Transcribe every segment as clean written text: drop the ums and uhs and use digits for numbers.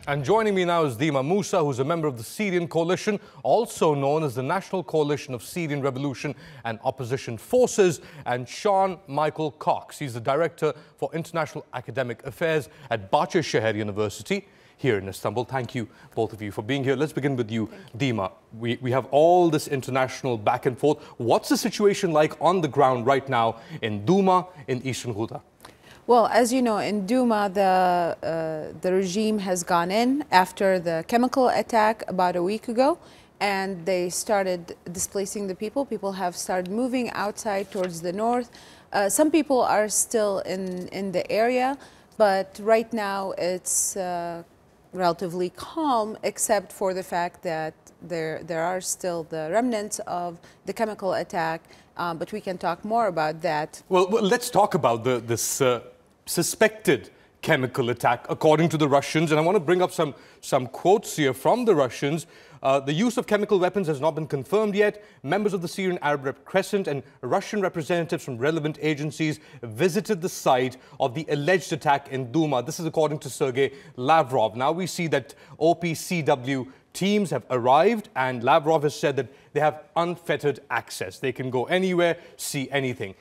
And joining me now is Dima Moussa, who's a member of the Syrian coalition, also known as the National Coalition of Syrian Revolution and Opposition Forces, and Michael Cox. He's the Director for International Academic Affairs at Bahcesehir University here in Istanbul. Thank you, both of you, for being here. Let's begin with you, Dima. We have all this international back and forth. What's the situation like on the ground right now in Duma, in Eastern Ghouta? Well, as you know, in Duma, the regime has gone in after the chemical attack about a week ago, and they started displacing the people. People have started moving outside towards the north. Some people are still in the area, but right now it's relatively calm, except for the fact that there are still the remnants of the chemical attack, but we can talk more about that. Well, let's talk about this suspected chemical attack, according to the Russians. And I want to bring up some quotes here from the Russians. The use of chemical weapons has not been confirmed yet. Members of the Syrian Arab Crescent and Russian representatives from relevant agencies visited the site of the alleged attack in Duma. This is according to Sergei Lavrov. Now we see that OPCW teams have arrived, and Lavrov has said that they have unfettered access. They can go anywhere, see anything.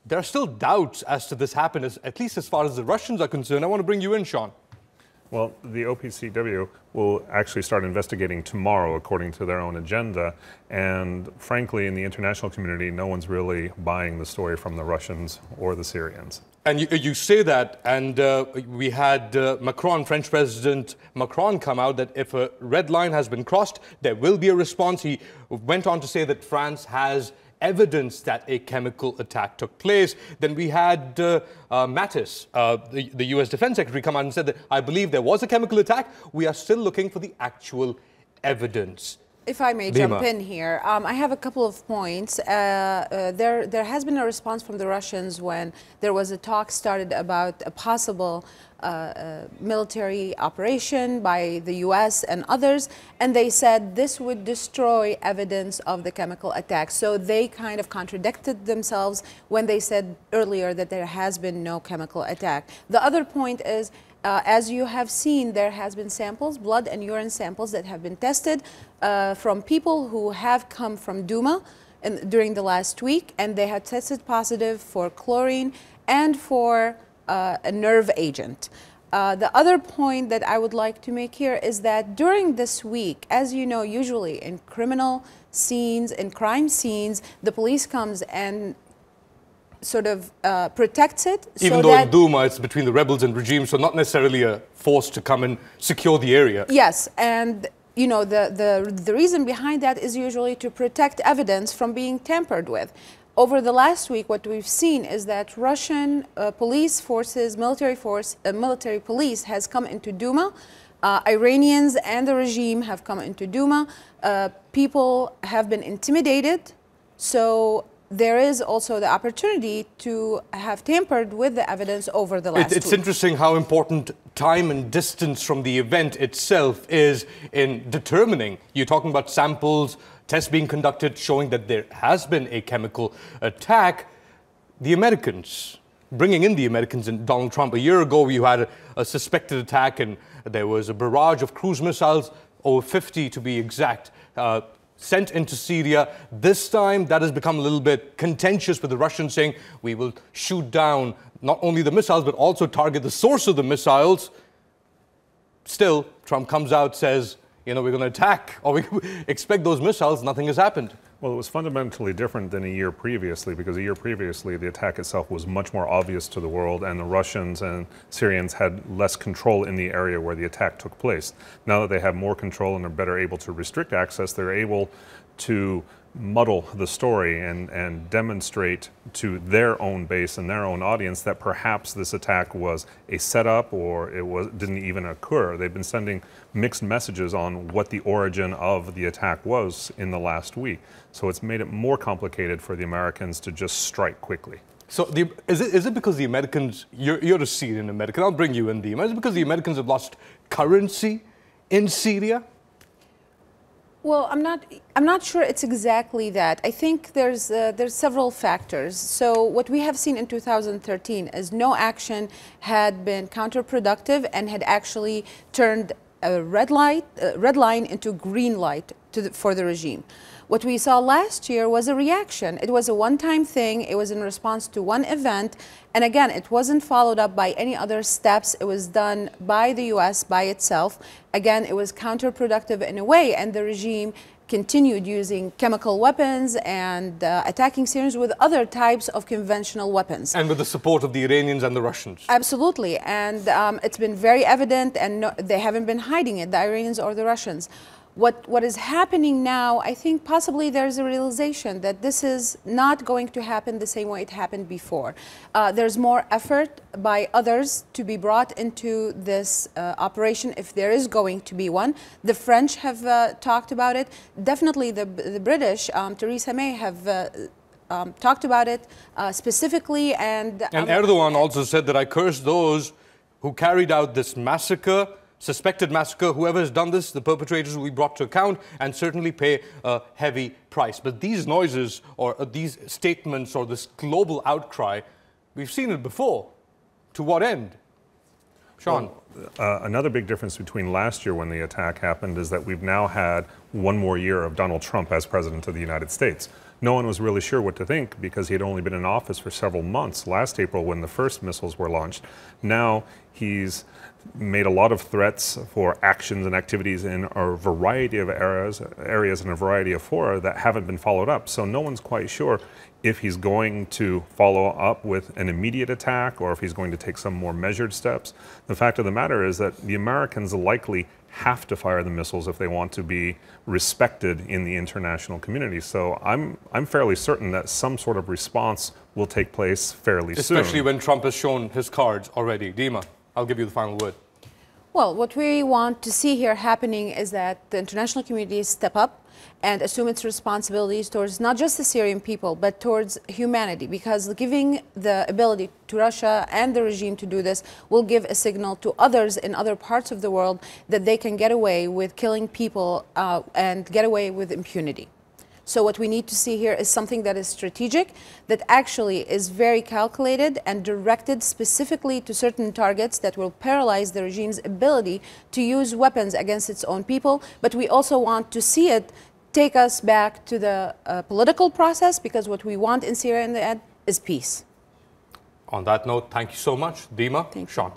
There are still doubts as to this happened, at least as far as the Russians are concerned. I want to bring you in, Sean. Well, the OPCW will actually start investigating tomorrow according to their own agenda. And frankly, in the international community, no one's really buying the story from the Russians or the Syrians. And you say that, and we had Macron, French President Macron, come out that if a red line has been crossed, there will be a response. He went on to say that France has evidence that a chemical attack took place. Then we had Mattis, the US Defense Secretary, come out and said that I believe there was a chemical attack. We are still looking for the actual evidence. If I may jump in here, I have a couple of points. There has been a response from the Russians when there was a talk started about a possible military operation by the US and others, and they said this would destroy evidence of the chemical attack. So they kind of contradicted themselves when they said earlier that there has been no chemical attack. The other point is, as you have seen, there has been samples, blood and urine samples that have been tested from people who have come from Duma during the last week, and they have tested positive for chlorine and for a nerve agent. The other point that I would like to make here is that during this week, as you know, usually in criminal scenes, in crime scenes, the police comes and sort of protects it. Even though in Duma it's between the rebels and regime, so not necessarily a force to come and secure the area. Yes, and you know, the reason behind that is usually to protect evidence from being tampered with. Over the last week, what we've seen is that Russian police forces, military police has come into Duma. Iranians and the regime have come into Duma. People have been intimidated. So there is also the opportunity to have tampered with the evidence over the last week. It's interesting how important time and distance from the event itself is in determining. You're talking about samples, tests being conducted showing that there has been a chemical attack. The Americans, bringing in the Americans and Donald Trump, a year ago you had a suspected attack and there was a barrage of cruise missiles, over 50 to be exact, sent into Syria. This time that has become a little bit contentious with the Russians saying we will shoot down not only the missiles but also target the source of the missiles. Still, Trump comes out, says, you know, we're going to attack, or we expect those missiles. Nothing has happened. Well, it was fundamentally different than a year previously, because a year previously the attack itself was much more obvious to the world, and the Russians and Syrians had less control in the area where the attack took place. Now that they have more control and are better able to restrict access, they're able to muddle the story and demonstrate to their own base and their own audience that perhaps this attack was a setup or didn't even occur. They've been sending mixed messages on what the origin of the attack was in the last week. So it's made it more complicated for the Americans to just strike quickly. So is it because the Americans, you're a Syrian American, I'll bring you in, Dima. Is it because the Americans have lost currency in Syria? Well, I'm not sure it's exactly that. I think there's several factors. So what we have seen in 2013 is no action had been counterproductive and had actually turned a red line into green light for the regime. What we saw last year was a reaction. It was a one-time thing. It was in response to one event. And again, it wasn't followed up by any other steps. It was done by the US, by itself. Again, it was counterproductive in a way, and the regime continued using chemical weapons and attacking Syrians with other types of conventional weapons. And with the support of the Iranians and the Russians. Absolutely. And it's been very evident, and they haven't been hiding it, the Iranians or the Russians. What is happening now, I think possibly there's a realization that this is not going to happen the same way it happened before. There's more effort by others to be brought into this operation, if there is going to be one. The French have talked about it. Definitely the British, Theresa May, have talked about it specifically. And Erdogan also said that I curse those who carried out this massacre, suspected massacre. Whoever has done this, the perpetrators will be brought to account and certainly pay a heavy price. But these noises or these statements or this global outcry, we've seen it before. To what end? Sean? Well, another big difference between last year when the attack happened is that we've now had one more year of Donald Trump as president of the United States. No one was really sure what to think because he had only been in office for several months last April when the first missiles were launched. Now he's made a lot of threats for actions and activities in a variety of areas and a variety of fora that haven't been followed up. So no one's quite sure if he's going to follow up with an immediate attack or if he's going to take some more measured steps. The fact of the matter is that the Americans likely have to fire the missiles if they want to be respected in the international community. So I'm fairly certain that some sort of response will take place fairly soon. Especially when Trump has shown his cards already. Dima, I'll give you the final word. Well, what we want to see here happening is that the international community step up and assume its responsibilities towards not just the Syrian people, but towards humanity, because giving the ability to Russia and the regime to do this will give a signal to others in other parts of the world that they can get away with killing people and get away with impunity. So what we need to see here is something that is strategic, that actually is very calculated and directed specifically to certain targets that will paralyze the regime's ability to use weapons against its own people. But we also want to see it take us back to the political process, because what we want in Syria in the end is peace. On that note, thank you so much, Dima. Thank you. Sean.